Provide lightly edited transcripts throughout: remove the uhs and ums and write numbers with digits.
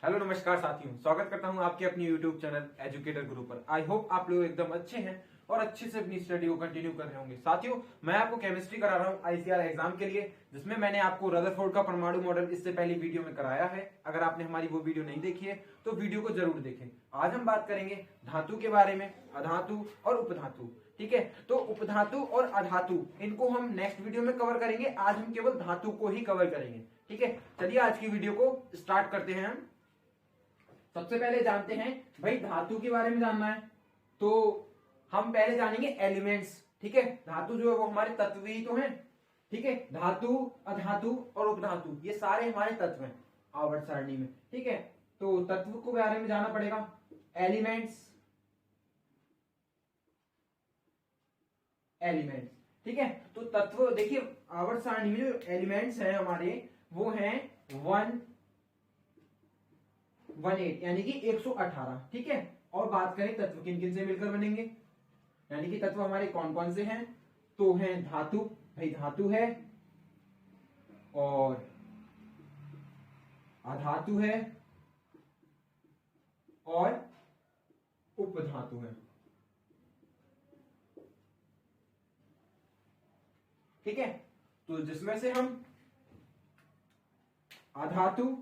Hello नमस्कार साथियों, स्वागत करता हूं आपके अपनी यूट्यूब चैनल एजुकेटर गुरु पर। आई होप आप लोग एकदम अच्छे हैं और अच्छे से अपनी स्टडी को कंटिन्यू कर रहे होंगे। साथियों, मैं आपको केमिस्ट्री करा रहा हूं आईसीआर एग्जाम के लिए, जिसमें मैंने आपको रदरफोर्ड का परमाणु मॉडल इससे पहले वीडियो में कराया है। अगर आपने हमारी वो वीडियो नहीं देखी है तो वीडियो को जरूर देखें। आज हम बात करेंगे धातु के बारे में, अधातु और उपधातु। ठीक है, तो उपधातु और अधातु इनको हम नेक्स्ट वीडियो में कवर करेंगे। आज हम केवल धातु को ही कवर करेंगे। ठीक है, चलिए आज की वीडियो को स्टार्ट करते हैं। हम सबसे पहले जानते हैं भाई धातु के बारे में जानना है तो हम पहले जानेंगे एलिमेंट्स। ठीक है, धातु जो है वो हमारे तत्व ही तो हैं। ठीक है, धातु, अधातु और उपधातु ये सारे हमारे तत्व हैं आवर्त सारणी में। ठीक है, तो तत्व को बारे में जानना पड़ेगा। Elements, elements. ठीक है, तो तत्व देखिए आवर्त सारणी में जो एलिमेंट्स हैं हमारे वो हैं 118 यानी कि 118। ठीक है, और बात करें तत्व किन किन से मिलकर बनेंगे, यानी कि तत्व हमारे कौन कौन से हैं, तो हैं धातु, भाई धातु है, और अधातु है और उपधातु है। ठीक है, तो जिसमें से हम अधातु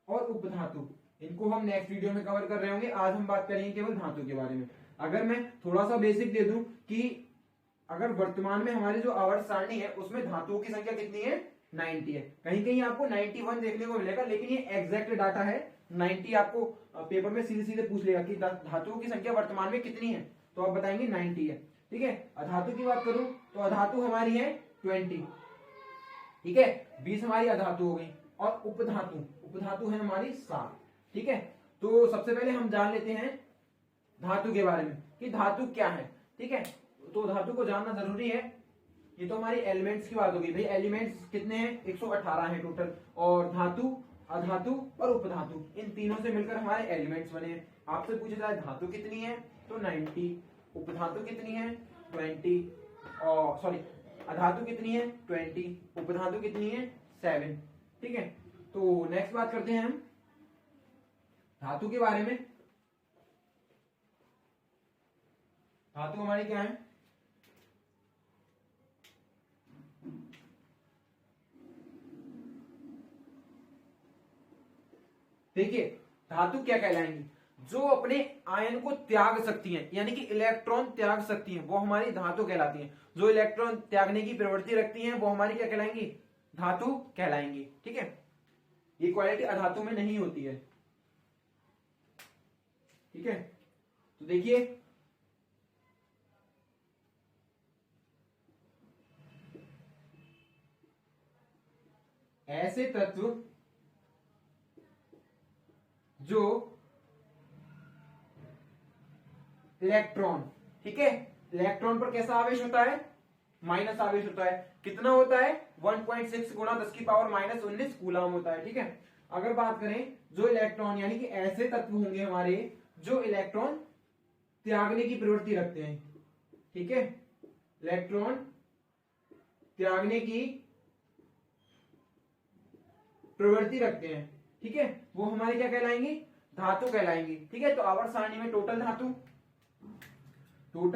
और उपधातु इनको हम नेक्स्ट वीडियो में कवर कर रहे होंगे। आज हम बात करेंगे केवल धातु के बारे में। अगर मैं थोड़ा सा बेसिक दे दूं कि अगर वर्तमान में हमारी जो आवर्त सारणी है उसमें धातुओं की संख्या कितनी है, 90 है। कहीं कहीं आपको 91 देखने को मिलेगा, लेकिन ये एग्जैक्ट डाटा है 90। आपको पेपर में सीधे सीधे पूछ लेगा कि धातुओं की संख्या वर्तमान में कितनी है, तो आप बताएंगे 90 है। ठीक है, अधातु की बात करूं तो अधातु हमारी है 20। ठीक है, 20 हमारी अधातु हो गई। और उपधातु, उपधातु है हमारी 7। ठीक है, तो सबसे पहले हम जान लेते हैं धातु के बारे में कि धातु क्या है। ठीक है, तो धातु को जानना जरूरी है। ये तो हमारी एलिमेंट्स की बात होगी। भाई एलिमेंट्स कितने हैं, 118 है टोटल। और धातु, अधातु और उपधातु इन तीनों से मिलकर हमारे एलिमेंट्स बने हैं। आपसे पूछा जाए धातु कितनी है तो 90, उपधातु कितनी है 20, और सॉरी अधातु कितनी है 20, उपधातु कितनी है 7। ठीक है, तो नेक्स्ट बात करते हैं हम धातु के बारे में। धातु हमारी क्या है, देखिए धातु क्या कहलाएंगी, जो अपने आयन को त्याग सकती हैं, यानी कि इलेक्ट्रॉन त्याग सकती हैं, वो हमारी धातु कहलाती हैं। जो इलेक्ट्रॉन त्यागने की प्रवृत्ति रखती हैं वो हमारी क्या कहलाएंगी, धातु कहलाएंगी। ठीक है, ये क्वालिटी अधातु में नहीं होती है। ठीक है, तो देखिए ऐसे तत्व जो इलेक्ट्रॉन, ठीक है, इलेक्ट्रॉन पर कैसा आवेश होता है, माइनस आवेश होता है। कितना होता है 1.6 गुणा 10 की पावर -19 कूलम होता है। ठीक है, अगर बात करें जो इलेक्ट्रॉन, यानी कि ऐसे तत्व होंगे हमारे जो इलेक्ट्रॉन त्यागने की प्रवृत्ति रखते हैं। ठीक है, इलेक्ट्रॉन त्यागने की प्रवृत्ति रखते हैं। ठीक है, वो हमारे क्या कहलाएंगे, धातु कहलाएंगी। ठीक है, तो आवर्त सारणी में टोटल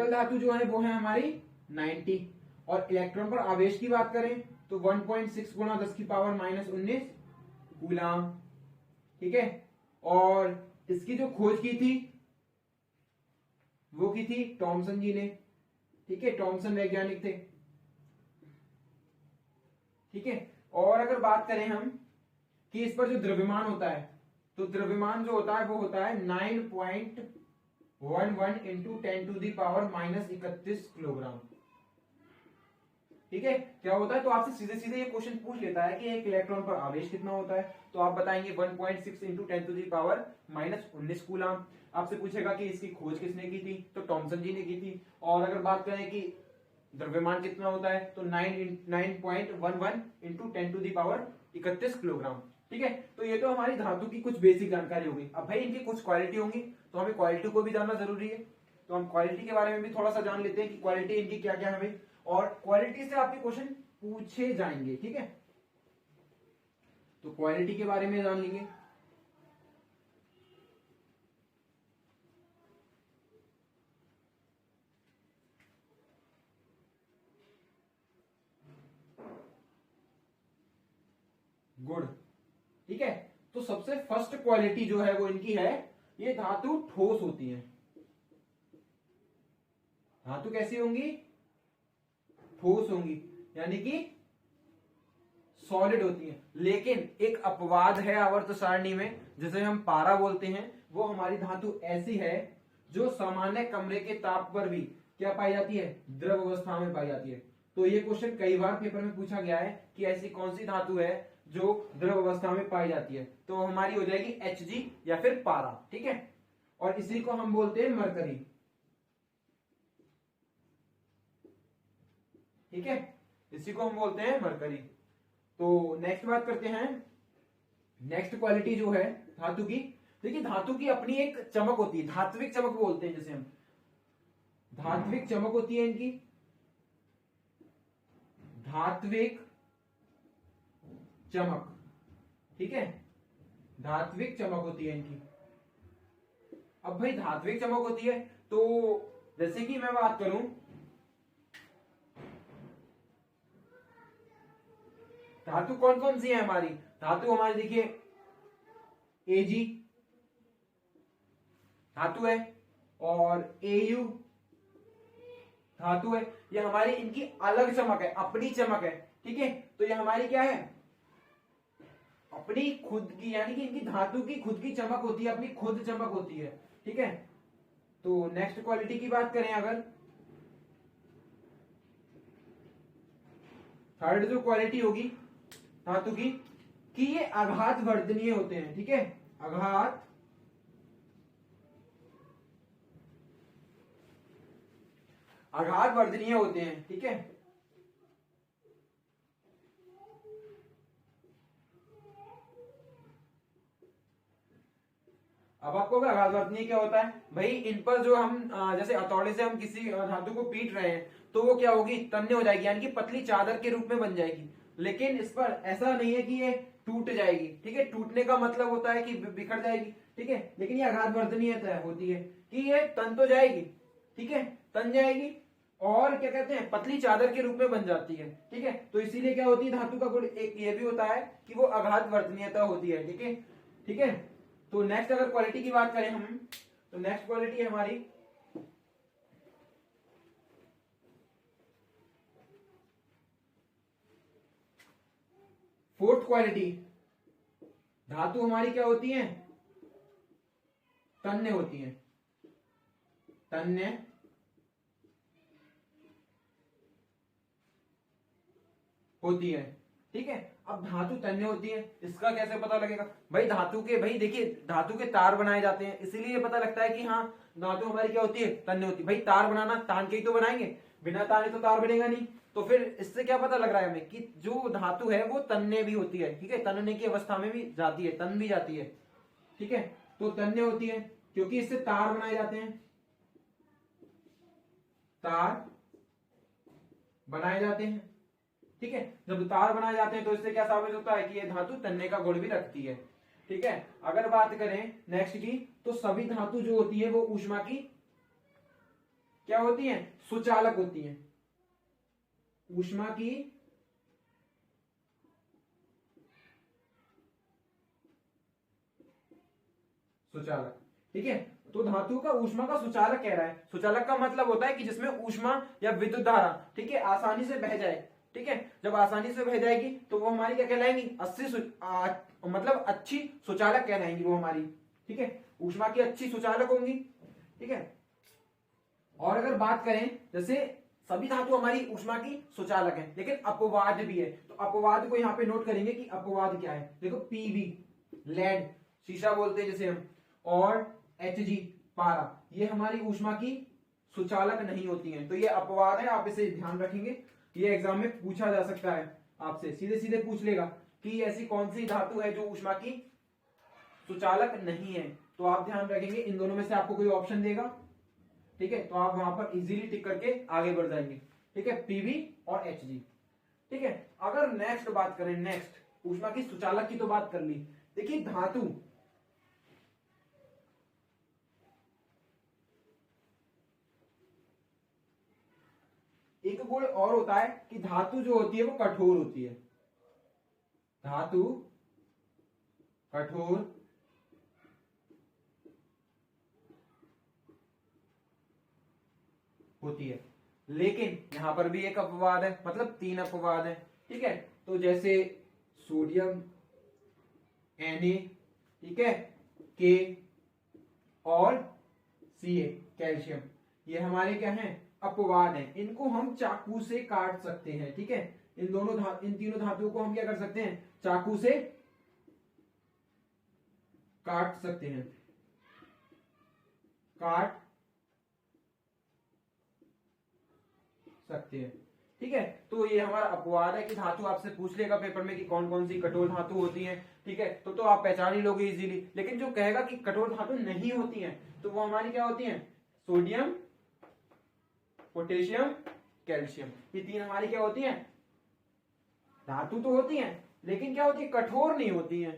धातु जो है वो है हमारी 90। और इलेक्ट्रॉन पर आवेश की बात करें तो 1.6 गुणा 10 की पावर -19 कूलम। ठीक है, और इसकी जो खोज की थी वो की थी थॉमसन जी ने। ठीक है, थॉमसन वैज्ञानिक थे। ठीक है, और अगर बात करें हम कि इस पर जो द्रव्यमान होता है, तो द्रव्यमान जो होता है वो होता है 9.11 इंटू 10⁻31 किलोग्राम। ठीक है, क्या होता है, तो आपसे सीधे सीधे ये क्वेश्चन पूछ लेता है कि एक इलेक्ट्रॉन पर आवेश कितना होता है, तो आप बताएंगे 1.6 इंटू 10⁻⁻19 कूलम। आपसे पूछेगा कि इसकी खोज किसने की थी, तो थॉमसन जी ने की थी। और अगर बात करें कि द्रव्यमान कितना होता है तो 9.11 इंटू 10⁻31 किलोग्राम। ठीक है, तो ये तो हमारी धातु की कुछ बेसिक जानकारी होगी। अब भाई इनकी कुछ क्वालिटी होंगी तो हमें क्वालिटी को भी जानना जरूरी है। तो हम क्वालिटी के बारे में भी थोड़ा सा जान लेते हैं कि क्वालिटी इनकी क्या क्या है भाई, और क्वालिटी से आपके क्वेश्चन पूछे जाएंगे। ठीक है, तो क्वालिटी के बारे में जान लेंगे। गुड़। ठीक है, तो सबसे फर्स्ट क्वालिटी जो है वो इनकी है, ये धातु ठोस होती है। धातु कैसी होंगी? ठोस होंगी, यानी कि सॉलिड होती है। लेकिन एक अपवाद है आवर्त सारणी में, जिसे हम पारा बोलते हैं। वो हमारी धातु ऐसी है जो सामान्य कमरे के ताप पर भी क्या पाई जाती है? द्रव अवस्था में पाई जाती है। तो ये क्वेश्चन कई बार पेपर में पूछा गया है कि ऐसी कौन सी धातु है जो द्रव अवस्था में पाई जाती है। तो हमारी हो जाएगी Hg या फिर पारा। ठीक है, और इसी को हम बोलते हैं मरकरी। ठीक है, इसी को हम बोलते हैं मरकरी। तो नेक्स्ट बात करते हैं, नेक्स्ट क्वालिटी जो है धातु की। देखिए, धातु की अपनी एक चमक होती है, धात्विक चमक बोलते हैं जिसे हम। धात्विक चमक होती है इनकी, धात्विक चमक। ठीक है, धात्विक चमक होती है इनकी। अब भाई धात्विक चमक होती है, तो जैसे कि मैं बात करूं, धातु कौन कौन सी है हमारी? धातु हमारी देखिए Ag धातु है, और Au धातु है। ये हमारी इनकी अलग चमक है, अपनी चमक है। ठीक है, तो ये हमारी क्या है? अपनी खुद की, यानी कि इनकी धातु की खुद की चमक होती है, अपनी खुद चमक होती है। ठीक है, तो नेक्स्ट क्वालिटी की बात करें अगर, थर्ड जो क्वालिटी होगी धातु की, कि ये आघात वर्धनीय होते हैं। ठीक है, आघात वर्धनीय होते हैं। ठीक है, अब आपको आघात वर्धनीय क्या होता है भाई? इन पर जो हम जैसे हथौड़े से हम किसी धातु को पीट रहे हैं, तो वो क्या होगी? तन्य हो जाएगी, यानी कि पतली चादर के रूप में बन जाएगी। लेकिन इस पर ऐसा नहीं है कि ये टूट जाएगी। ठीक है, टूटने का मतलब होता है कि बिखर जाएगी। ठीक है, लेकिन ये आघात वर्धनीय होती है कि ये तन तो जाएगी। ठीक है, तन जाएगी, और क्या कहते हैं, पतली चादर के रूप में बन जाती है। ठीक है, तो इसीलिए क्या होती है धातु का गुण? एक ये भी होता है कि वो आघात वर्धनीयता होती है। ठीक है, ठीक है। तो नेक्स्ट अगर क्वालिटी की बात करें हम, तो नेक्स्ट क्वालिटी है हमारी फोर्थ क्वालिटी। धातु हमारी क्या होती है? तन्य होती है, तन्य होती है। ठीक है, अब धातु तन्य होती है, इसका कैसे पता लगेगा भाई? धातु के, भाई देखिए, धातु के तार बनाए जाते हैं, इसीलिए पता लगता है कि हाँ धातु हमारी क्या होती है? तन्य होती है। भाई तार बनाना तान के ही तो बनाएंगे, बिना ताने तो तार बनेगा नहीं। तो फिर इससे क्या पता लग रहा है हमें कि जो धातु है वो तन्य भी होती है। ठीक है, तन्ने की अवस्था में भी जाती है, तन भी जाती है। ठीक है, तो तन्य होती है क्योंकि इससे तार बनाए जाते हैं, तार बनाए जाते हैं। ठीक है, जब तार बनाए जाते हैं तो इससे क्या साबित होता है कि ये धातु तन्ने का गुण भी रखती है। ठीक है, अगर बात करें नेक्स्ट की, तो सभी धातु जो होती है वो ऊष्मा की क्या होती है? सुचालक होती है। ऊष्मा की सुचालक। ठीक है, तो धातु का ऊष्मा का सुचालक कह रहा है। सुचालक का मतलब होता है कि जिसमें ऊष्मा या विद्युत धारा, ठीक है, आसानी से बह जाए। ठीक है, जब आसानी से बह जाएगी तो वो हमारी क्या कहलाएंगी? मतलब अच्छी सुचालक कहलाएंगी वो हमारी। ठीक है, ऊष्मा की अच्छी सुचालक होंगी। ठीक है, और अगर बात करें, जैसे सभी धातु हमारी ऊष्मा की सुचालक है, लेकिन अपवाद भी है। तो अपवाद को यहाँ पे नोट करेंगे कि अपवाद क्या है। देखो, पीबी लेड, शीशा बोलते हैं जिसे हम, और Hg पारा, ये हमारी ऊष्मा की सुचालक नहीं होती हैं। तो ये अपवाद है, आप इसे ध्यान रखेंगे। ये एग्जाम में पूछा जा सकता है, आपसे सीधे सीधे पूछ लेगा कि ऐसी कौन सी धातु है जो ऊष्मा की सुचालक नहीं है। तो आप ध्यान रखेंगे, इन दोनों में से आपको कोई ऑप्शन देगा। ठीक है, तो आप वहां पर इजीली टिक करके आगे बढ़ जाएंगे। ठीक है, पीवी और Hg। ठीक है, अगर नेक्स्ट बात करें, नेक्स्ट ऊष्मा की सुचालक की तो बात कर ली। देखिए, धातु एक गुण और होता है कि धातु जो होती है वो कठोर होती है। धातु कठोर होती है। लेकिन यहां पर भी एक अपवाद है, मतलब 3 अपवाद है, ठीक है। तो जैसे सोडियम Na, ठीक है, के और Ca कैल्शियम, ये हमारे क्या हैं, अपवाद हैं। इनको हम चाकू से काट सकते हैं, ठीक है। इन तीनों धातुओं को हम क्या कर सकते हैं, चाकू से काट सकते हैं, काट सकते हैं, ठीक है। तो ये हमारा अपवाद है कि धातु आपसे पूछ लेगा पेपर में कि कौन कौन सी कठोर धातु होती हैं, ठीक है। तो आप पहचान ही लोगे इजीली। लेकिन जो कहेगा कि कठोर धातु नहीं होती हैं, तो वो हमारी क्या होती हैं, सोडियम, पोटेशियम, कैल्शियम, ये 3 हमारी क्या होती हैं, धातु तो होती हैं, लेकिन क्या होती है, कठोर नहीं होती हैं,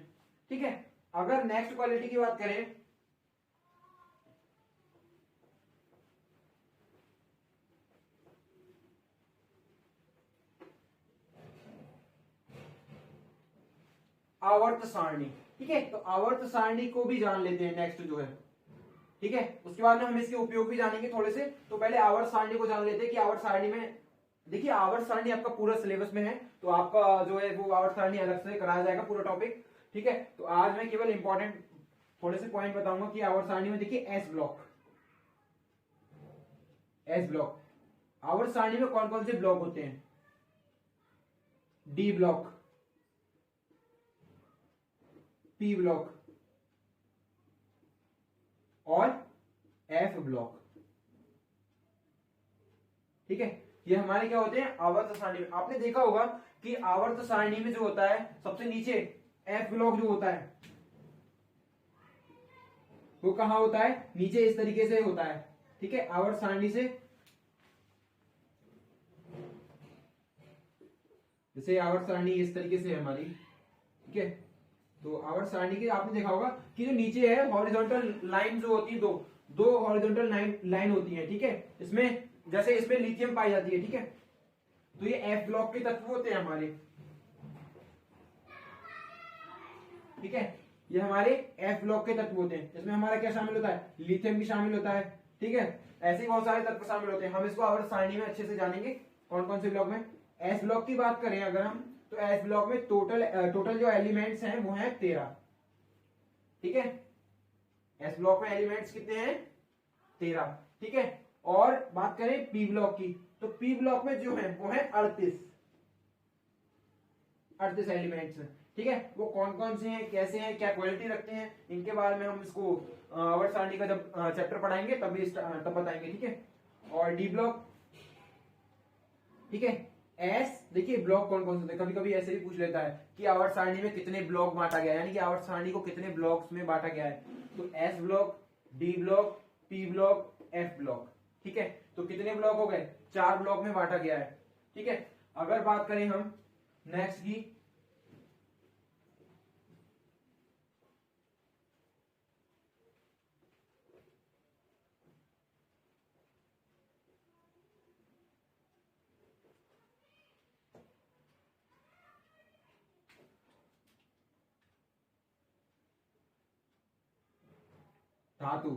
ठीक है। अगर नेक्स्ट क्वालिटी की बात करें, आवर्त सारणी, ठीक है। तो आवर्त सारणी को भी जान लेते हैं नेक्स्ट जो है, ठीक है। उसके बाद में हम इसके उपयोग भी जानेंगे थोड़े से। तो पहले आवर्त सारणी को जान लेते हैं कि आवर्त सारणी में, देखिए आवर्त सारणी आपका पूरा सिलेबस में है, तो आपका जो है वो आवर्त सारणी अलग से कराया जाएगा पूरा टॉपिक, ठीक है। तो आज मैं केवल इंपॉर्टेंट थोड़े से पॉइंट बताऊंगा कि आवर्त सारणी में देखिए एस ब्लॉक, एस ब्लॉक, आवर्त सारणी में कौन कौन से ब्लॉक होते हैं, डी ब्लॉक, पी ब्लॉक और एफ ब्लॉक, ठीक है। ये हमारे क्या होते हैं, आवर्त सारणी में। आपने देखा होगा कि आवर्त सारणी में जो होता है सबसे नीचे एफ ब्लॉक जो होता है वो कहां होता है, नीचे इस तरीके से होता है, ठीक है। आवर्त सारणी से जैसे आवर्त सारणी इस तरीके से है हमारी, ठीक है। तो आवर्त सारणी की आपने देखा होगा कि जो नीचे है हॉरिजॉन्टल लाइन जो होती है, दो हॉरिजॉन्टल लाइन होती है, ठीक है। इसमें जैसे इसमें लिथियम पाई जाती है, ठीक है। तो ये एफ ब्लॉक के तत्व होते हैं हमारे, ठीक है। ये हमारे एफ ब्लॉक के तत्व होते हैं। इसमें हमारा क्या शामिल होता है, लिथियम भी शामिल होता है, ठीक है। ऐसे ही बहुत सारे तत्व शामिल होते हैं। हम इसको आवर्त सारणी में अच्छे से जानेंगे कौन कौन से ब्लॉक में। एस ब्लॉक की बात करें अगर हम, तो एस ब्लॉक में टोटल जो एलिमेंट्स हैं वो हैं 13, ठीक है। एस ब्लॉक में एलिमेंट्स कितने हैं, 13, ठीक है। और बात करें पी ब्लॉक की, तो पी ब्लॉक में जो है वो है 38 एलिमेंट्स, ठीक है। वो कौन कौन से हैं, कैसे हैं, क्या क्वालिटी रखते हैं, इनके बारे में हम इसको आवर्त सारणी का जब चैप्टर पढ़ाएंगे तब बताएंगे, ठीक है। और डी ब्लॉक, ठीक है। एस, देखिए ब्लॉक कौन कौन से होते हैं, कभी कभी ऐसे भी पूछ लेता है कि आवर्त सारणी में कितने ब्लॉक बांटा गया है, यानी कि आवर्त सारणी को कितने ब्लॉक्स में बांटा गया है। तो S block, D block, P block, F block, ठीक है। तो कितने ब्लॉक हो गए, 4 ब्लॉक में बांटा गया है, ठीक है। अगर बात करें हम नेक्स्ट की, धातु,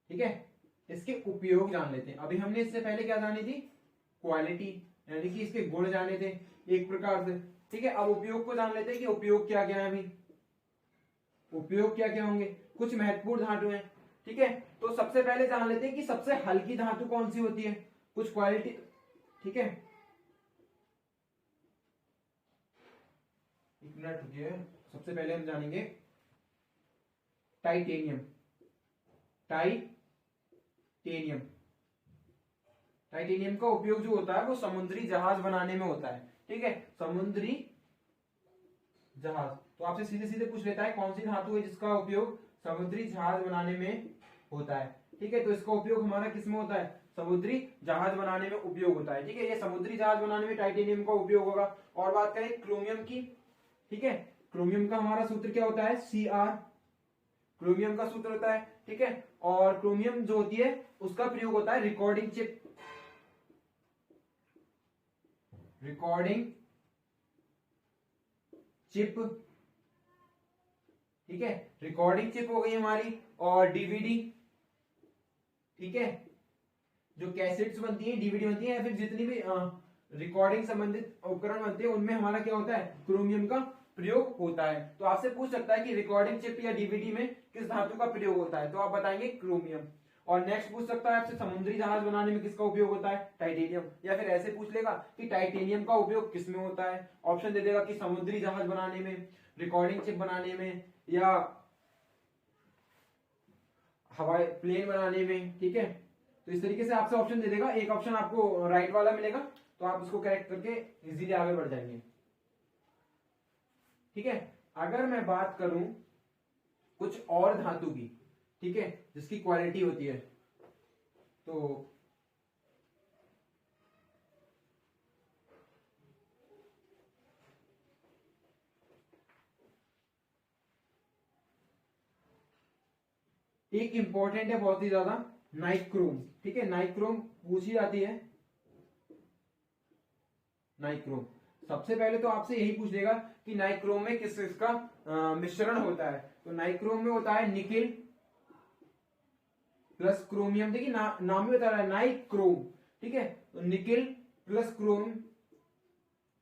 ठीक है। इसके उपयोग जान लेते हैं। अभी हमने इससे पहले क्या जानी थी, क्वालिटी, यानी कि इसके गुण जाने थे एक प्रकार से, ठीक है। अब उपयोग को जान लेते हैं कि उपयोग क्या क्या है। अभी उपयोग क्या क्या होंगे, कुछ महत्वपूर्ण धातु हैं, ठीक है। तो सबसे पहले जान लेते हैं कि सबसे हल्की धातु कौन सी होती है, कुछ क्वालिटी, ठीक है। एक मिनट रुकिए, सबसे पहले हम जानेंगे टाइटेनियम, टाइटेनियम, टाइटेनियम का उपयोग जो होता है वो समुद्री जहाज बनाने में होता है, ठीक है। समुद्री जहाज, तो आपसे सीधे सीधे पूछ लेता है कौन सी धातु है जिसका उपयोग समुद्री जहाज बनाने में होता है, ठीक है। तो इसका उपयोग हमारा किस में होता है, समुद्री जहाज बनाने में उपयोग होता है, ठीक है। ये समुद्री जहाज बनाने में टाइटेनियम का उपयोग होगा। और बात करें क्रोमियम की, ठीक है। क्रोमियम का हमारा सूत्र क्या होता है, Cr, क्रोमियम का सूत्र होता है, ठीक है। और क्रोमियम जो होती है उसका प्रयोग होता है रिकॉर्डिंग चिप, रिकॉर्डिंग चिप, ठीक है, रिकॉर्डिंग चिप हो गई हमारी, और डीवीडी, ठीक है, जो कैसेट्स बनती हैं, डीवीडी बनती है, या फिर जितनी भी रिकॉर्डिंग संबंधित उपकरण बनते हैं उनमें हमारा क्या होता है, क्रोमियम का प्रयोग होता है। तो आपसे पूछ सकता है कि रिकॉर्डिंग चिप या डीवीडी में किस धातु का प्रयोग होता है, तो आप बताएंगे क्रोमियम। और नेक्स्ट पूछ सकता है आपसे समुद्री जहाज बनाने में किसका उपयोग होता है, टाइटेनियम। या फिर ऐसे पूछ लेगा कि टाइटेनियम का उपयोग किसमें होता है, ऑप्शन दे देगा कि समुद्री जहाज बनाने में, रिकॉर्डिंग चिप बनाने में, या हवाई प्लेन बनाने में, ठीक है। तो इस तरीके से आपसे ऑप्शन दे देगा, एक ऑप्शन आपको राइट वाला मिलेगा, तो आप उसको करेक्ट करके इजीली आगे बढ़ जाएंगे, ठीक है। अगर मैं बात करूं कुछ और धातु की, ठीक है, जिसकी क्वालिटी होती है, तो एक इंपॉर्टेंट है बहुत ही ज्यादा, नाइक्रोम, ठीक है, नाइक्रोम पूछी जाती है। नाइक्रोम सबसे पहले तो आपसे यही पूछ लेगा कि नाइक्रोम में किस किसका मिश्रण होता है, तो नाइक्रोम में होता है निकेल प्लस क्रोमियम, देखिए नाम ही बता रहा है नाइक्रोम, ठीक है, तो निकेल प्लस क्रोम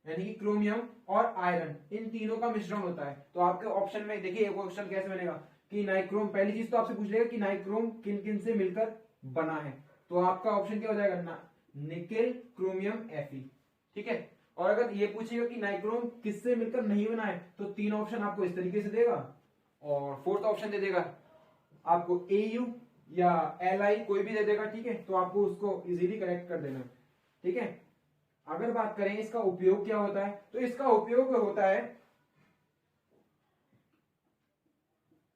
यानी कि क्रोमियम और आयरन, इन तीनों का मिश्रण होता है। तो आपके ऑप्शन में देखिए एक ऑप्शन कैसे बनेगा कि नाइक्रोम, पहली चीज तो आपसे पूछ लेगा कि नाइक्रोम किन किन से मिलकर बना है, तो आपका ऑप्शन क्या हो जाएगा, निकेल क्रोमियम Fe, ठीक है। और अगर ये पूछेगा कि नाइक्रोम किससे मिलकर नहीं बना है, तो तीन ऑप्शन आपको इस तरीके से देगा, और फोर्थ ऑप्शन दे देगा आपको AU या LI कोई भी दे देगा, ठीक है। तो आपको उसको इजीली करेक्ट कर देना, ठीक है। अगर बात करें इसका उपयोग क्या होता है, तो इसका उपयोग होता है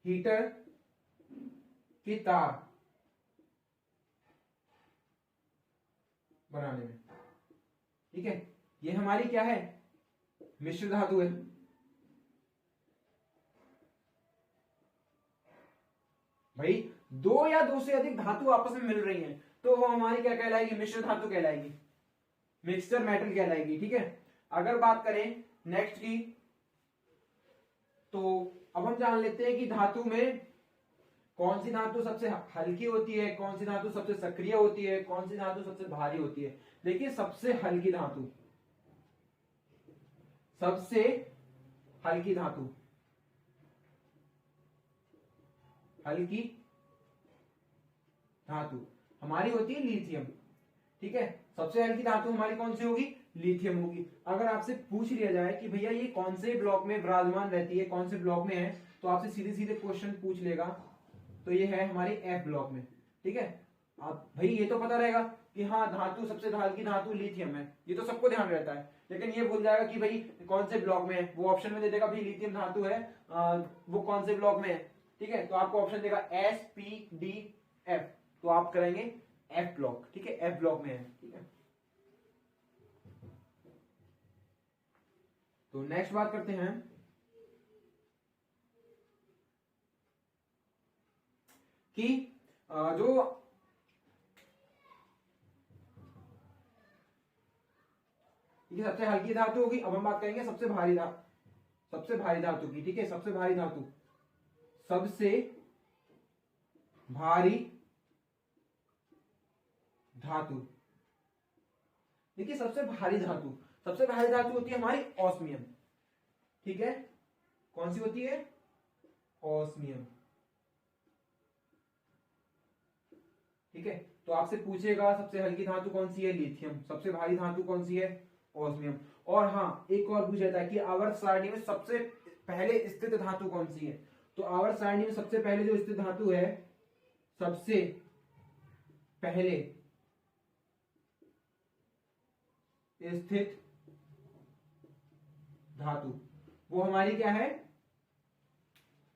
हीटर की तार बनाने में, ठीक है। ये हमारी क्या है, मिश्र धातु है, भाई दो या दो से अधिक धातु आपस में मिल रही हैं तो वो हमारी क्या कहलाएगी, मिश्र धातु कहलाएगी, मिक्सचर मेटल कहलाएगी, ठीक है। अगर बात करें नेक्स्ट की, तो अब हम जान लेते हैं कि धातु में कौन सी धातु सबसे हल्की होती है, कौन सी धातु सबसे सक्रिय होती है, कौन सी धातु सबसे भारी होती है। देखिए सबसे हल्की धातु, सबसे हल्की धातु, हल्की धातु हमारी होती है लिथियम, ठीक है। सबसे हल्की धातु हमारी कौन सी होगी, लिथियम होगी। अगर आपसे पूछ लिया जाए कि भैया ये कौन से ब्लॉक में विराजमान रहती है, कौन से ब्लॉक में है, तो आपसे सीधे सीधे क्वेश्चन पूछ लेगा, तो ये है हमारे F ब्लॉक में, ठीक है। आप भाई ये तो पता रहेगा कि हाँ धातु सबसे हल्की धातु लिथियम है, ये तो सबको ध्यान रहता है, लेकिन ये भूल जाएगा कि भाई कौन से ब्लॉक में है। वो ऑप्शन में दे देगा भाई लिथियम धातु है, वो कौन से ब्लॉक में है, ठीक है। तो आपको ऑप्शन देगा SPDF, तो आप करेंगे F ब्लॉक, ठीक है, F ब्लॉक में है, ठीक है। तो नेक्स्ट बात करते हैं कि जो ये सबसे हल्की धातु होगी। अब हम बात करेंगे सबसे भारी धातु की, ठीक है। सबसे भारी धातु, सबसे भारी धातु, देखिए सबसे भारी धातु होती है हमारी ऑस्मियम, ठीक है। कौन सी होती है, ऑस्मियम, ठीक है। तो आपसे पूछेगा सबसे हल्की धातु कौन सी है, लिथियम, सबसे भारी धातु कौन सी है, ऑस्मियम। और हाँ एक और पूछ जाता है कि आवर्त सारणी में सबसे पहले स्थित धातु कौन सी है, तो आवर्त सारणी में सबसे पहले जो स्थित धातु है, सबसे पहले स्थित धातु वो हमारी क्या है,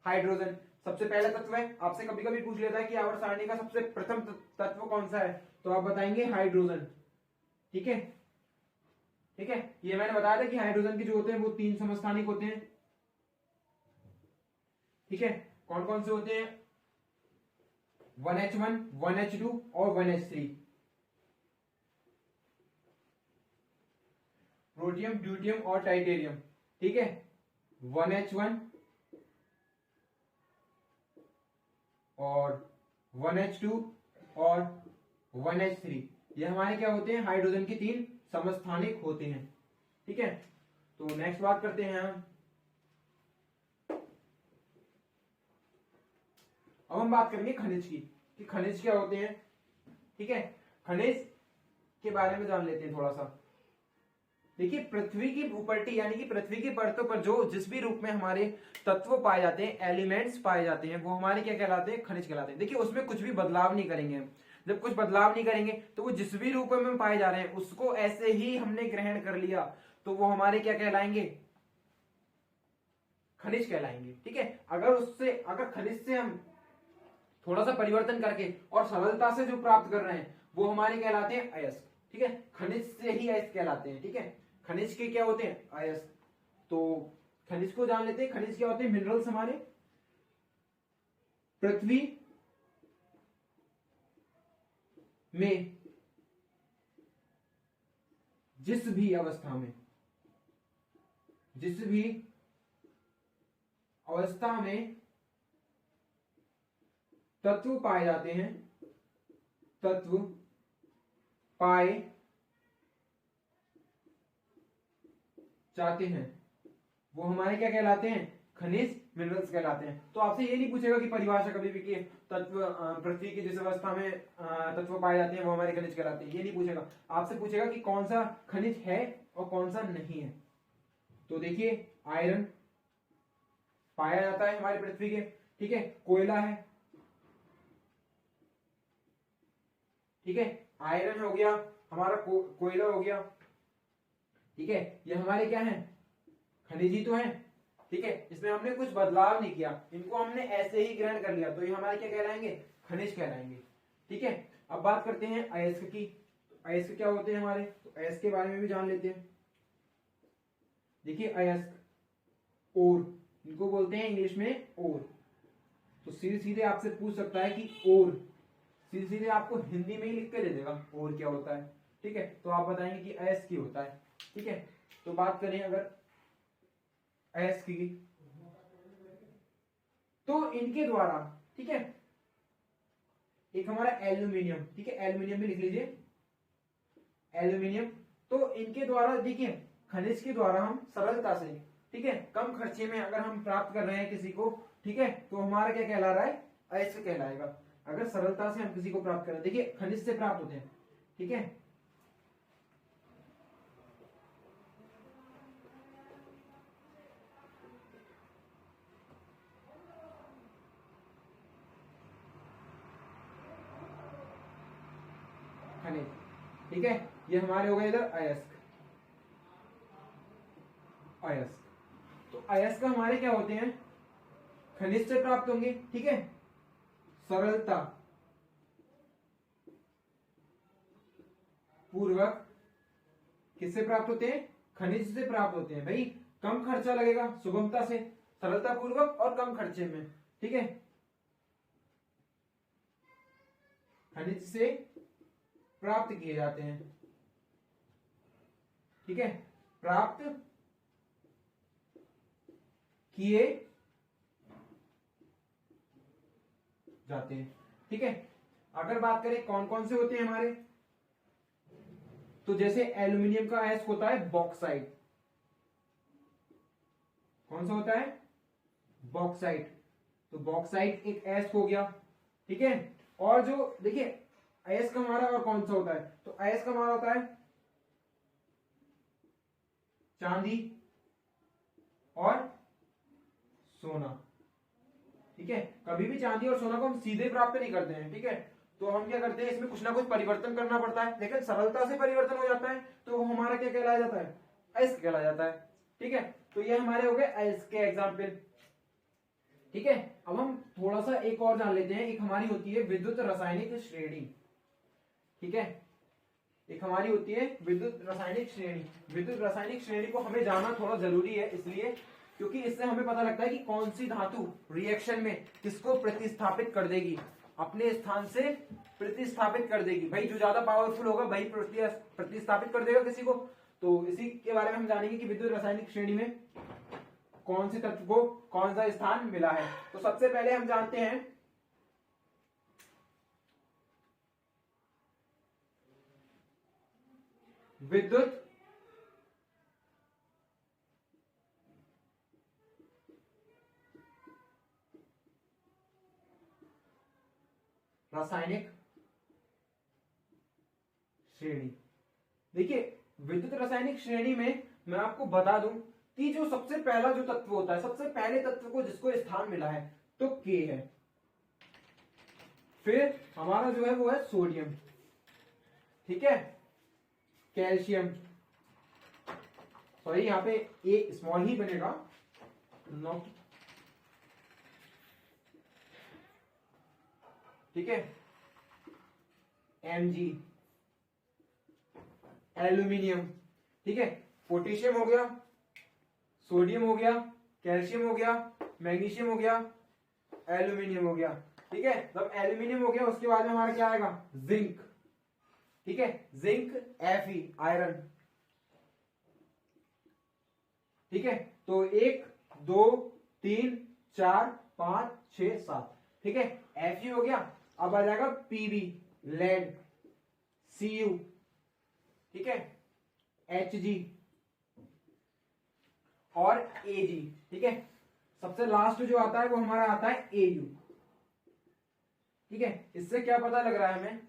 हाइड्रोजन। सबसे पहला तत्व है, आपसे कभी कभी पूछ लेता है कि आवर्त सारणी का सबसे प्रथम तत्व कौन सा है, तो आप बताएंगे हाइड्रोजन, ठीक है, ठीक है। ये मैंने बताया था कि हाइड्रोजन के जो होते हैं वो 3 समस्थानिक होते हैं, ठीक है। कौन कौन से होते हैं, 1H1, 1H2 और 1H3, प्रोटियम, ड्यूटियम और टाइटेरियम, ठीक है। 1H1 और 1H2 और 1H3, ये हमारे क्या होते हैं, हाइड्रोजन के 3 समस्थानिक होते हैं। ठीक है, तो नेक्स्ट बात करते हैं हम। अब हम बात करेंगे खनिज की, कि खनिज क्या होते हैं। ठीक है, खनिज के बारे में जान लेते हैं थोड़ा सा। देखिए, पृथ्वी की भूपट्टी यानी कि पृथ्वी की परतों पर जो जिस भी रूप में हमारे तत्व पाए जाते हैं, एलिमेंट्स पाए जाते हैं, वो हमारे क्या कहलाते हैं, खनिज कहलाते हैं। देखिए, उसमें कुछ भी बदलाव नहीं करेंगे। जब कुछ बदलाव नहीं करेंगे तो वो जिस भी रूप में पाए जा रहे हैं उसको ऐसे ही हमने ग्रहण कर लिया, तो वो हमारे क्या कहलाएंगे, खनिज कहलाएंगे। ठीक है, अगर खनिज से हम थोड़ा सा परिवर्तन करके और सरलता से जो प्राप्त कर रहे हैं वो हमारे कहलाते हैं अयस्क। ठीक है, खनिज से ही अयस्क कहलाते हैं। ठीक है, खनिज के क्या होते हैं, अयस्क। तो खनिज को जान लेते हैं। खनिज क्या होते हैं, मिनरल्स हमारे पृथ्वी में जिस भी अवस्था में तत्व पाए जाते हैं, तत्व पाए जाते हैं, वो हमारे क्या कहलाते हैं, खनिज, मिनरल्स कहलाते हैं। तो आपसे ये नहीं पूछेगा कि परिभाषा कभी भी कि तत्व पृथ्वी की जिस अवस्था में तत्व पाए जाते हैं वो हमारे खनिज कहलाते हैं, ये नहीं पूछेगा। आपसे पूछेगा कि कौन सा खनिज है और कौन सा नहीं है। तो देखिए, आयरन पाया जाता है हमारी पृथ्वी के। ठीक है, कोयला है। ठीक है, आयरन हो गया हमारा, कोयला हो गया। ठीक है, ये हमारे क्या है, खनिज ही तो है। ठीक है, इसमें हमने कुछ बदलाव नहीं किया, इनको हमने ऐसे ही ग्रहण कर लिया, तो ये हमारे क्या कहलाएंगे, खनिज कहलाएंगे। ठीक है, अब बात करते हैं अयस्क की। अयस्क क्या होते हैं हमारे, तो अयस्क के बारे में भी जान लेते हैं। देखिए, अयस्क ओर, इनको बोलते हैं इंग्लिश में ओर। तो सीधे सीधे आपसे पूछ सकता है कि ओर, सीधे सीधे आपको हिंदी में ही लिख के दे देगा और क्या होता है। ठीक है, तो आप बताएंगे कि अयस्क की होता है। ठीक है, तो बात करें अगर अयस्क की, तो इनके द्वारा, ठीक है, एक हमारा एल्यूमिनियम। ठीक है, एल्यूमिनियम भी लिख लीजिए, एल्यूमिनियम। तो इनके द्वारा देखिए, खनिज के द्वारा हम सरलता से, ठीक है, कम खर्चे में अगर हम प्राप्त कर रहे हैं किसी को, ठीक है, तो हमारा क्या कहला रहा है, अयस्क कहलाएगा। अगर सरलता से हम किसी को प्राप्त करें, देखिए खनिज से प्राप्त होते हैं। ठीक है, खनिज। ठीक है, ये हमारे हो गए इधर अयस्क। अयस्क, तो अयस्क हमारे क्या होते हैं, खनिज से प्राप्त होंगे। ठीक है, सरलता पूर्वक किससे प्राप्त होते हैं, खनिज से प्राप्त होते हैं। भाई कम खर्चा लगेगा, सुगमता से, सरलता पूर्वक और कम खर्चे में। ठीक है, खनिज से प्राप्त किए जाते हैं। ठीक है, प्राप्त किए जाते हैं। ठीक है, अगर बात करें कौन कौन से होते हैं हमारे, तो जैसे एल्यूमिनियम का अयस्क होता है बॉक्साइट। कौन सा होता है, बॉक्साइट। तो बॉक्साइट एक अयस्क हो गया। ठीक है, और जो देखिए अयस्क हमारा और कौन सा होता है, तो अयस्क हमारा होता है चांदी और सोना। ठीक है, कभी भी चांदी और सोना को हम सीधे प्राप्त नहीं करते हैं। ठीक है, तो हम क्या करते हैं, इसमें कुछ ना कुछ परिवर्तन करना पड़ता है, लेकिन सरलता से परिवर्तन हो जाता है, तो वो हमारा क्या कहलाया जाता है, अयस्क कहलाया जाता है। ठीक है, तो ये हमारे हो गए अयस्क के एग्जाम्पल। ठीक है, अब हम थोड़ा सा एक और जान लेते हैं। एक हमारी होती है विद्युत रासायनिक श्रेणी। ठीक है, एक हमारी होती है विद्युत रासायनिक श्रेणी। विद्युत रासायनिक श्रेणी को हमें जानना थोड़ा जरूरी है, इसलिए क्योंकि इससे हमें पता लगता है कि कौन सी धातु रिएक्शन में किसको प्रतिस्थापित कर देगी, अपने स्थान से प्रतिस्थापित कर देगी। भाई जो ज्यादा पावरफुल होगा भाई प्रतिस्थापित कर देगा किसी को। तो इसी के बारे में हम जानेंगे कि विद्युत रासायनिक श्रेणी में कौन से तत्व को कौन सा स्थान मिला है। तो सबसे पहले हम जानते हैं विद्युत रासायनिक श्रेणी। देखिए विद्युत रासायनिक श्रेणी में मैं आपको बता दूं कि जो सबसे पहला जो तत्व होता है, सबसे पहले तत्व को जिसको स्थान मिला है तो के है। फिर हमारा जो है वो है सोडियम, ठीक है, कैल्शियम, सॉरी यहां पे ए स्मॉल ही बनेगा, नो, ठीक है, Mg, एल्यूमिनियम, ठीक है, पोटेशियम हो गया, सोडियम हो गया, कैल्शियम हो गया, मैग्नीशियम हो गया, एल्यूमिनियम हो गया, ठीक है। जब एल्यूमिनियम हो गया उसके बाद में हमारा क्या आएगा, जिंक, ठीक है, जिंक Fe, आयरन, ठीक है। तो 1 2 3 4 5 6 7, ठीक है, Fe हो गया। अब आ जाएगा Pb, लेड, Cu, ठीक है, Hg और Ag, ठीक है। सबसे लास्ट जो आता है वो हमारा आता है Au, ठीक है। इससे क्या पता लग रहा है हमें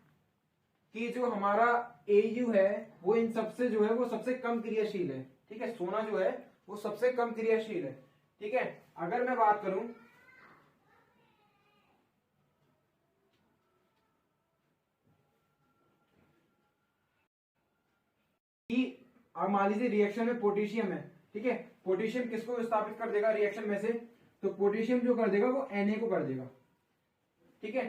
कि जो हमारा Au है वो इन सबसे जो है वो सबसे कम क्रियाशील है, ठीक है। सोना जो है वो सबसे कम क्रियाशील है, ठीक है। अगर मैं बात करूं कि अब मान लीजिए रिएक्शन में पोटेशियम है, ठीक है, पोटेशियम किसको विस्थापित कर देगा रिएक्शन में से, तो पोटेशियम जो कर देगा वो Na को कर देगा, ठीक है।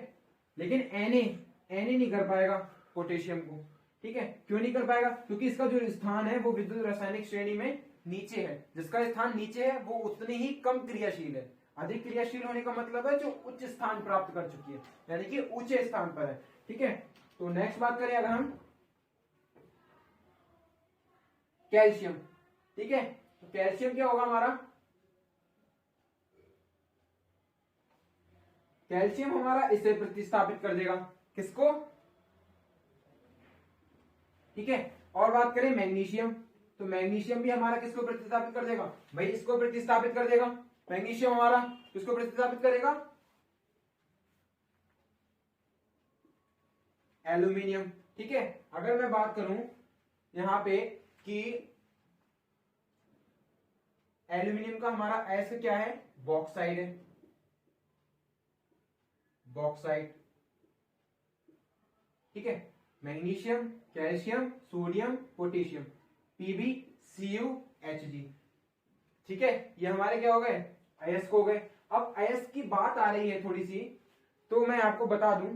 लेकिन Na नहीं कर पाएगा पोटेशियम को, ठीक है। क्यों नहीं कर पाएगा, क्योंकि इसका जो स्थान है वो विद्युत रासायनिक श्रेणी में नीचे है। जिसका स्थान नीचे है वो उतनी ही कम क्रियाशील है। अधिक क्रियाशील होने का मतलब है जो उच्च स्थान प्राप्त कर चुकी है, यानी कि ऊंचे स्थान पर है, ठीक है। तो नेक्स्ट बात करें अगर हम कैल्शियम, ठीक है, तो कैल्शियम क्या होगा हमारा, कैल्शियम हमारा इसे प्रतिस्थापित कर देगा, किसको, ठीक है। और बात करें मैग्नीशियम, तो मैग्नीशियम भी हमारा किसको प्रतिस्थापित कर देगा, भाई इसको प्रतिस्थापित कर देगा। मैग्नीशियम हमारा किसको प्रतिस्थापित करेगा, एल्यूमिनियम, ठीक है। अगर मैं बात करूं यहां पे कि एल्यूमिनियम का हमारा एस क्या है, बॉक्साइड है, बॉक्साइड, ठीक है। Magnesium, calcium, sodium, potassium, Pb, Cu, Hg, ठीक है। ये हमारे क्या हो गए, अयस्क हो गए। अब अयस्क की बात आ रही है थोड़ी सी, तो मैं आपको बता दूं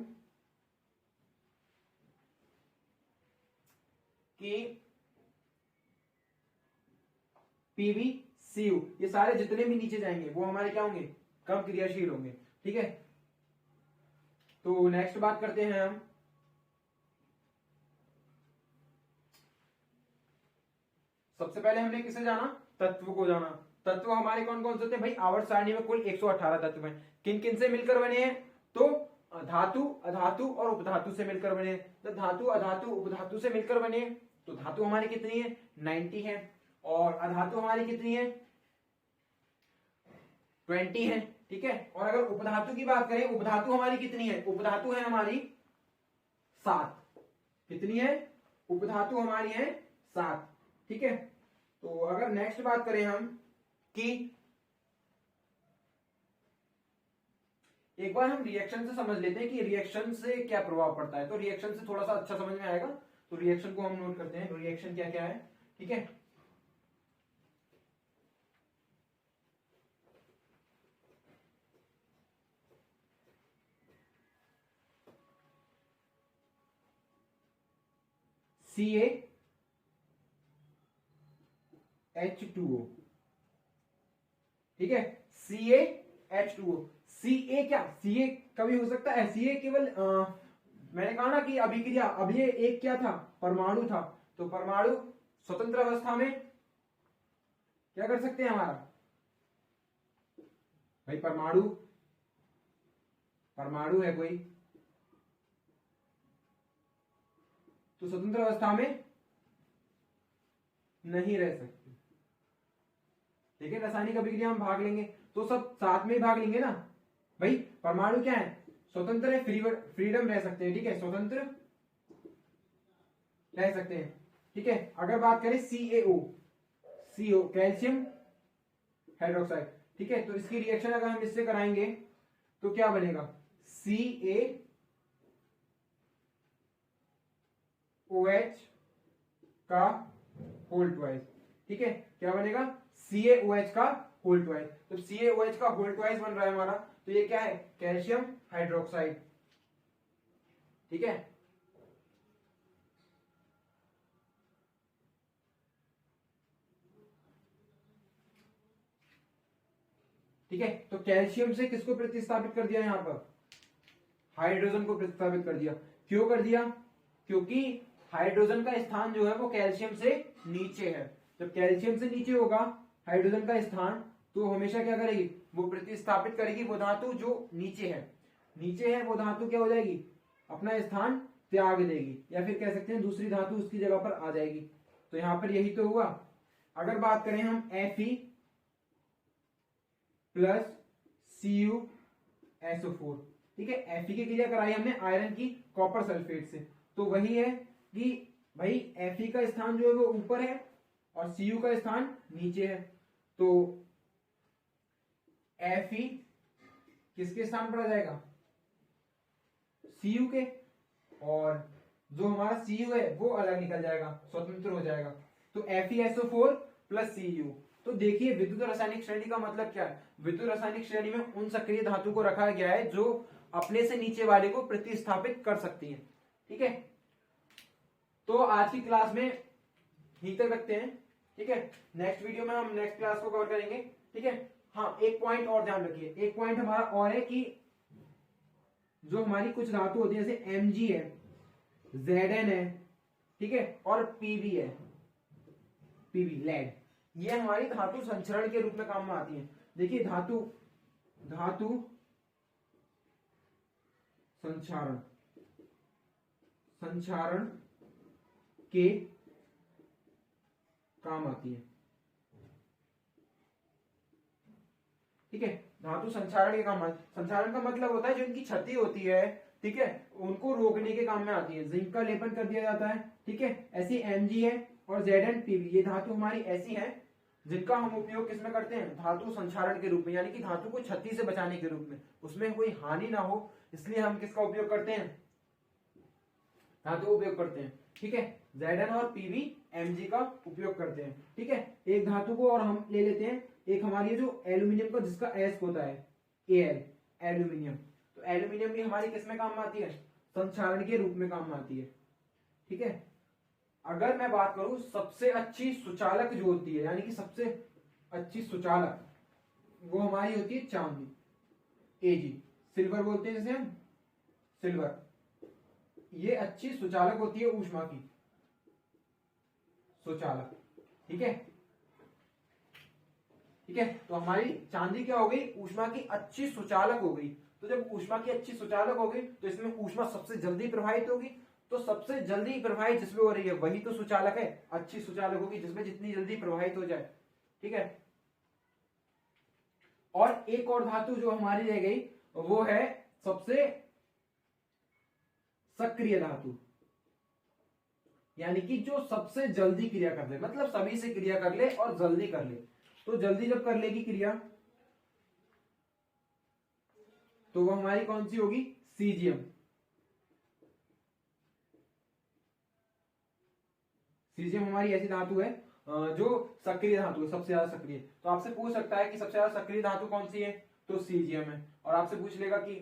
कि Pb, Cu ये सारे जितने भी नीचे जाएंगे वो हमारे क्या होंगे, कम क्रियाशील होंगे, ठीक है। तो नेक्स्ट बात करते हैं हम सबसे पहले हमने किसे जाना, तत्व को जाना। तत्व हमारे कौन कौन से होते हैं भाई, आवर्त सारणी में कुल 118 तत्व हैं। किन किन से मिलकर बने हैं, तो धातु, अधातु और उपधातु से मिलकर बने हैं। तो धातु, अधातु, उपधातु से मिलकर बने हैं। तो धातु हमारी कितनी है, 90 है, और अधातु हमारी कितनी है, 20 है, ठीक है। और अगर उपधातु की बात करें, उपधातु हमारी कितनी है, उपधातु है हमारी 7, कितनी है, उपधातु हमारी है 7, ठीक है। तो अगर नेक्स्ट बात करें हम कि एक बार हम रिएक्शन से समझ लेते हैं कि रिएक्शन से क्या प्रभाव पड़ता है, तो रिएक्शन से थोड़ा सा अच्छा समझ में आएगा। तो रिएक्शन को हम नोट करते हैं, रिएक्शन क्या क्या है, ठीक है। CaH2O, ठीक है, CaH2O। Ca क्या, Ca कभी हो सकता है, Ca केवल मैंने कहा ना कि अभिक्रिया, अब ये एक क्या था, परमाणु था। तो परमाणु स्वतंत्र अवस्था में क्या कर सकते हैं, हमारा भाई परमाणु परमाणु है कोई, तो स्वतंत्र अवस्था में नहीं रह सकते। लेकिन रासायनिक अभिक्रिया में भाग लेंगे तो सब साथ में ही भाग लेंगे ना भाई। परमाणु क्या है, स्वतंत्र है, फ्रीडम रह सकते हैं, ठीक है, स्वतंत्र रह सकते हैं, ठीक है। अगर बात करें CaO, कैल्शियम हाइड्रोक्साइड, ठीक है, तो इसकी रिएक्शन अगर हम इससे कराएंगे तो क्या बनेगा, CaOH का होल ट्वाइस, ठीक है, क्या बनेगा, CaOH का होल ट्वाइस। तो CaOH का होल ट्वाइस बन रहा है हमारा, तो ये क्या है, कैल्शियम हाइड्रोक्साइड, ठीक है। ठीक है, तो कैल्शियम से किसको प्रतिस्थापित कर दिया, यहां पर हाइड्रोजन को प्रतिस्थापित कर दिया। क्यों कर दिया, क्योंकि हाइड्रोजन का स्थान जो है वो कैल्शियम से नीचे है। जब कैल्शियम से नीचे होगा हाइड्रोजन का स्थान, तो हमेशा क्या करेगी, वो प्रतिस्थापित करेगी वो धातु जो नीचे है वो धातु क्या हो जाएगी, अपना स्थान त्याग देगी, या फिर कह सकते हैं दूसरी धातु उसकी जगह पर आ जाएगी। तो यहां पर यही तो हुआ। अगर बात करें हम Fe प्लस CuSO4, ठीक है, Fe की क्रिया कराई हमने आयरन की कॉपर सल्फेट से, तो वही है कि भाई Fe का स्थान जो है वो ऊपर है और Cu का स्थान नीचे है। तो Fe किसके स्थान पर आ जाएगा, Cu के, और जो हमारा Cu है वो अलग निकल जाएगा, स्वतंत्र हो जाएगा। तो FeSO4 प्लस Cu। तो देखिए विद्युत रासायनिक श्रेणी का मतलब क्या है, विद्युत रासायनिक श्रेणी में उन सक्रिय धातु को रखा गया है जो अपने से नीचे वाले को प्रतिस्थापित कर सकती हैं, ठीक है। तो आज की क्लास में यहीं तक रखते हैं, ठीक है। नेक्स्ट वीडियो में हम नेक्स्ट क्लास को कवर करेंगे, ठीक है। हाँ, एक पॉइंट और ध्यान रखिए, एक पॉइंट हमारा और है कि जो हमारी कुछ धातु होती है जैसे Mg है, Zn है, ठीक है, और Pb है, लेड, ये हमारी धातु संचरण के रूप में काम में आती है। देखिए धातु संचारण के काम आती है, ठीक है, धातु संचारण के काम। संचारण का मतलब होता है जो इनकी क्षति होती है, ठीक है, उनको रोकने के काम में आती है। जिंक का लेपन कर दिया जाता है, ठीक है। ऐसी Mg है और Zn Pb, ये धातु हमारी ऐसी है जिनका हम उपयोग किसमें करते हैं, धातु संचारण के रूप में, यानी कि धातु को क्षति से बचाने के रूप में, उसमें कोई हानि ना हो, इसलिए हम किसका उपयोग करते हैं, धातु का उपयोग करते हैं, ठीक है। Zn और Pb Mg का उपयोग करते हैं, ठीक है। एक धातु को और हम ले लेते हैं, एक हमारी जो एल्यूमिनियम का जिसका S होता है Al, एल्यूमिनियम। तो एल्यूमिनियम भी हमारी किसमें काम आती है, संचारण के रूप में काम आती है, ठीक है। अगर मैं बात करूं सबसे अच्छी सुचालक जो होती है, यानी कि सबसे अच्छी सुचालक, वो हमारी होती है चांदी, Ag, सिल्वर बोलते हैं जिसे हम, सिल्वर, ये अच्छी सुचालक होती है ऊष्मा की सुचालक, ठीक है, ठीक है। तो हमारी चांदी क्या हो गई, ऊष्मा की अच्छी सुचालक हो गई। तो जब ऊष्मा की अच्छी सुचालक हो गई तो इसमें ऊष्मा सबसे जल्दी प्रवाहित होगी, तो सबसे जल्दी प्रवाहित जिसमें हो रही है वही तो सुचालक है, अच्छी सुचालक होगी जिसमें जितनी जल्दी प्रवाहित हो जाए, ठीक है। और एक और धातु जो हमारी रह गई वो है सबसे सक्रिय धातु, यानी कि जो सबसे जल्दी क्रिया कर ले, मतलब सभी से क्रिया कर ले और जल्दी कर ले। तो जल्दी जब कर लेगी क्रिया तो वो हमारी कौन सी होगी, सीजियम। सीजियम हमारी ऐसी धातु है जो सक्रिय धातु है, सबसे ज्यादा सक्रिय। तो आपसे पूछ सकता है कि सबसे ज्यादा सक्रिय धातु कौन सी है, तो सीजियम है। और आपसे पूछ लेगा कि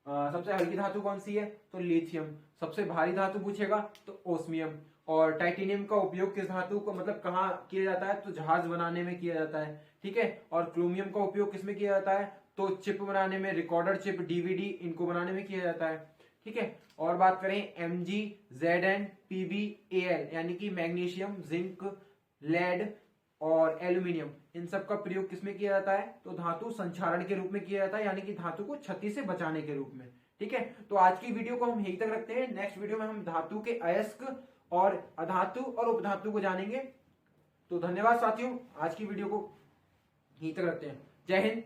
सबसे हल्की धातु कौन सी है, तो लिथियम। सबसे भारी धातु पूछेगा तो ओस्मियम। और टाइटेनियम का उपयोग किस धातु को, मतलब कहाँ किया जाता है, तो जहाज बनाने में किया जाता है, ठीक है। और क्रोमियम का उपयोग किसमें किया जाता है, तो चिप बनाने में, रिकॉर्डर चिप, डीवीडी, इनको बनाने में किया जाता है, ठीक है। और बात करें Mg, Zn, Pb, Al, यानी कि मैग्नीशियम, जिंक, लेड, और एल्यूमिनियम, इन सब का प्रयोग किसमें किया जाता है? तो धातु संक्षारण के रूप में किया जाता है, यानी कि धातु को क्षति से बचाने के रूप में। ठीक है, तो आज की वीडियो को हम यहीं तक रखते हैं। नेक्स्ट वीडियो में हम धातु के अयस्क और अधातु और उपधातु को जानेंगे। तो धन्यवाद साथियों, आज की वीडियो को यहीं तक रखते हैं। जय हिंद।